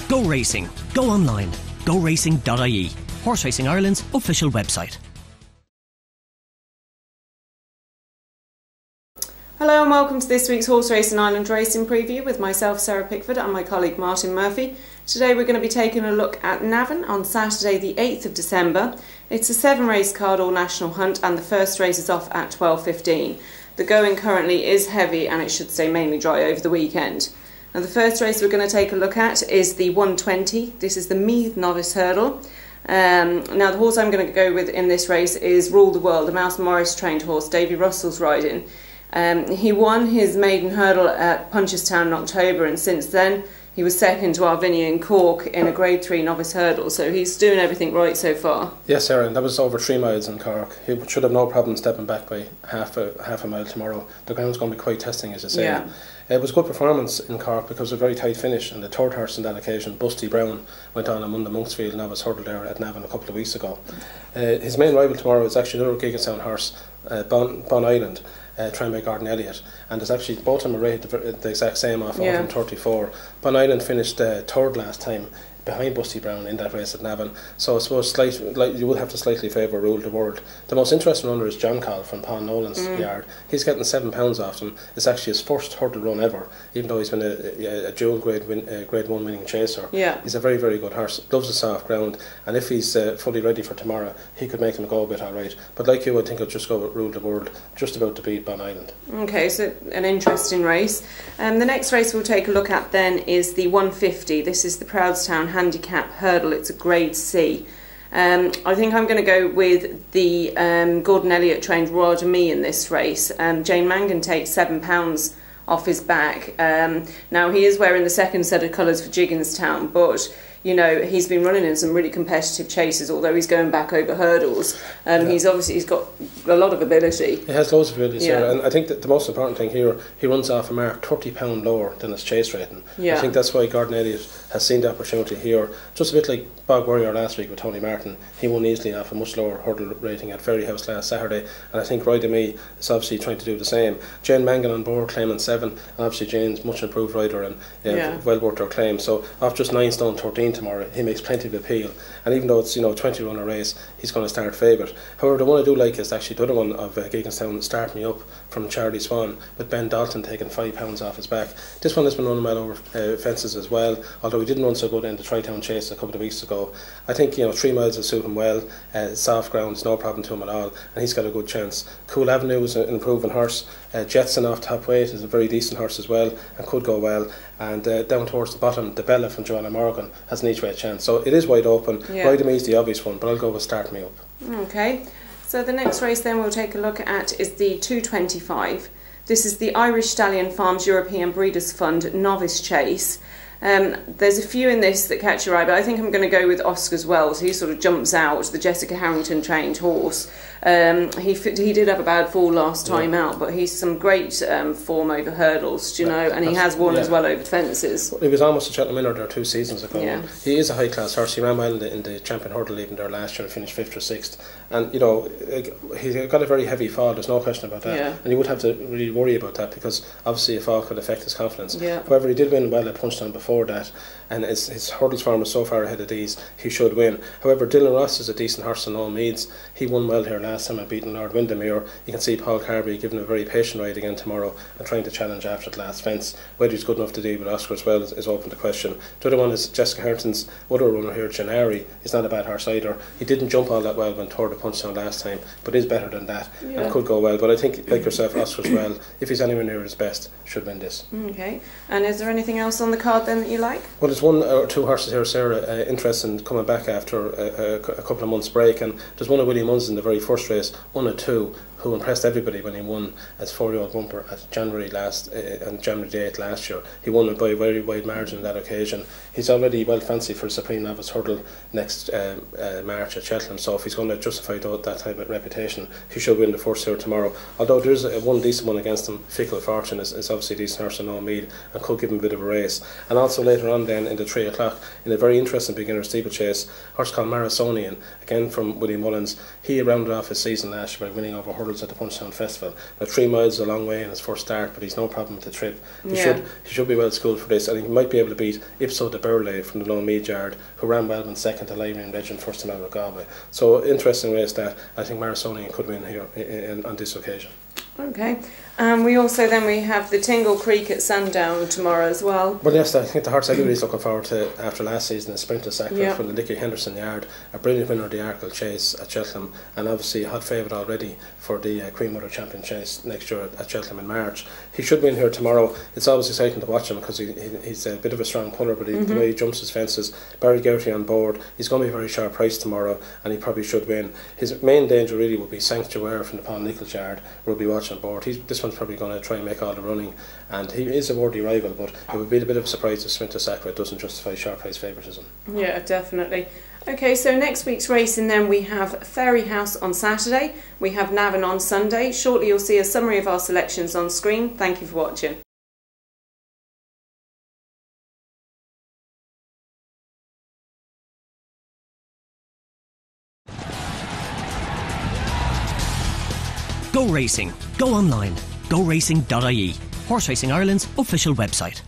Go racing. Go online. GoRacing.ie. Horse Racing Ireland's official website. Hello and welcome to this week's Horse Racing Ireland Racing Preview with myself, Sarah Pickford, and my colleague Martin Murphy. Today we're going to be taking a look at Navan on Saturday the 8th of December. It's a 7-race card all-national hunt and the first race is off at 12:15. The going currently is heavy and it should stay mainly dry over the weekend. Now the first race we're going to take a look at is the 120. This is the Meath Novice Hurdle. Now the horse I'm going to go with in this race is Rule the World, a Mouse Morris trained horse Davy Russell's riding. He won his maiden hurdle at Punchestown in October, and since then he was second to Arvinia in Cork in a Grade 3 novice hurdle, so he's doing everything right so far. Yes, Sarah, and that was over 3 miles in Cork. He should have no problem stepping back by half a mile tomorrow. The ground's going to be quite testing, as you say. Yeah. It was a good performance in Cork because of a very tight finish, and the third horse on that occasion, Busty Brown, went on and won the Monksfield novice hurdle there at Navan a couple of weeks ago. His main rival tomorrow is actually another Gigasound horse, Bon Island, trained by Gordon Elliott, and there's actually both of them are rated the exact same off 134. Bon Island finished third last time behind Busty Brown in that race at Navan, so I suppose you will have to slightly favour Rule the World. The most interesting runner is John Call from Paul Nolan's yard. He's getting £7 off him. It's actually his first hurdle run ever, even though he's been a dual grade 1 winning chaser. He's a very, very good horse, loves the soft ground, and if he's fully ready for tomorrow, he could make him go a bit alright. But like you, I think I'll just go with Rule the World, just about to beat Bon Island. Okay, so an interesting race. The next race we'll take a look at then is the 150. This is the Proudstown Handicap Hurdle. It's a Grade C. I think I'm going to go with the Gordon Elliott trained Royal de Me in this race. Jane Mangan takes £7 off his back. Now he is wearing the second set of colours for Gigginstown, but you know, he's been running in some really competitive chases, although he's going back over hurdles. He's got a lot of ability. He has loads of ability, and I think that the most important thing here, he runs off a mark £30 lower than his chase rating. I think that's why Gordon Elliott has seen the opportunity here. Just a bit like Bog Warrior last week with Tony Martin, he won easily off a much lower hurdle rating at Ferryhouse last Saturday, and I think Roy de Me is obviously trying to do the same. Jane Mangan on board claiming 7, and obviously Jane's much improved rider and well worth her claim. So off just 9 stone 13 tomorrow, he makes plenty of appeal, and even though it's 20 runner race, he's going to start favourite. However, the one I do like is actually the other one of Gigginstown, Start Me Up, from Charlie Swan, with Ben Dalton taking £5 off his back. This one has been running well over fences as well, although he didn't run so good in the Tri-Town Chase a couple of weeks ago. I think 3 miles will suit him well. Soft ground's no problem to him at all, and he's got a good chance. Cool Avenue is an improving horse. Jetson off top weight is a very decent horse as well and could go well. And down towards the bottom, the Bella from Joanna Morgan has an each way chance. So it is wide open. Roy de Me is the obvious one, but I'll go with Start Me Up. Okay, so the next race then we'll take a look at is the 225. This is the Irish Stallion Farms European Breeders' Fund Novice Chase. There's a few in this that catch your eye, but I think I'm going to go with Oscar's Wells. He sort of jumps out, the Jessica Harrington trained horse. He did have a bad fall last time out, but he's some great form over hurdles, and he has won as well over fences. He was almost a Cheltenham winner there 2 seasons ago. He is a high class horse. He ran well in the champion hurdle even there last year and finished 5th or 6th. And he got a very heavy fall, there's no question about that. And you would have to really worry about that because obviously a fall could affect his confidence. However, he did win well at Punchestown before that, and his hurdles form is so far ahead of these, he should win. However, Dylan Ross is a decent horse in all meads. He won well here last time and beaten Lord Windermere. You can see Paul Carby giving a very patient ride again tomorrow and trying to challenge after the last fence. Whether he's good enough to deal with Oscar as well is open to question. The other one is Jessica Harrington's other runner here, Gennari. He's not a bad horse either. He didn't jump all that well when third at Punchestown last time, but is better than that and could go well. But I think, like yourself, Oscar as well, if he's anywhere near his best, should win this. Okay, and is there anything else on the card then that you like? Well, there's 1 or 2 horses here, Sarah, interested in coming back after a couple of months break, and there's one of William Munns in the very first race, 1 and 2, who impressed everybody when he won as 4-year-old bumper at January the 8th last year. He won it by a very wide margin on that occasion. He's already well fancied for the Supreme Novice Hurdle next March at Cheltenham, so if he's going to justify that type of reputation, he should win the first here tomorrow. Although there's one decent one against him, Fickle Fortune is obviously a decent horse in all mead and could give him a bit of a race. And also later on then in the 3 o'clock, in a very interesting beginner steeplechase, horse called Marisonian, again from William Mullins. He rounded off his season last year by winning over hurdles hurdles at the Punchestown Festival. Now 3 miles is a long way in his first start, but he's no problem with the trip. He should be well schooled for this, and he might be able to beat Ipso de Burley from the Lone Mead Yard, who ran well in second to Lyrian Legend first time out of Galway. So interesting race that I think Marisonian could win here on this occasion. Okay. We have the Tingle Creek at sundown tomorrow as well. Well, yes, I think the horse everybody's looking forward to after last season, a Sprinter Sacrifice from the Nicky Henderson Yard, a brilliant winner of the Arkle Chase at Cheltenham, and obviously a hot favourite already for the Queen Mother Champion Chase next year at Cheltenham in March. He should win here tomorrow. It's always exciting to watch him because he's a bit of a strong puller, but the way he jumps his fences, Barry Gowrie on board, he's going to be a very sharp price tomorrow, and he probably should win. His main danger really would be Sanctuary from the Paul Nichols Yard. We'll be watching on board. This one's probably going to try and make all the running, and he is a worthy rival, but it would be a bit of a surprise if Sprinter Sacrifice doesn't justify sharp price favouritism. Yeah, definitely. Okay, so next week's racing then we have Fairy House on Saturday, we have Navan on Sunday. Shortly you'll see a summary of our selections on screen. Thank you for watching. Go racing. Go online. GoRacing.ie. Horse Racing Ireland's official website.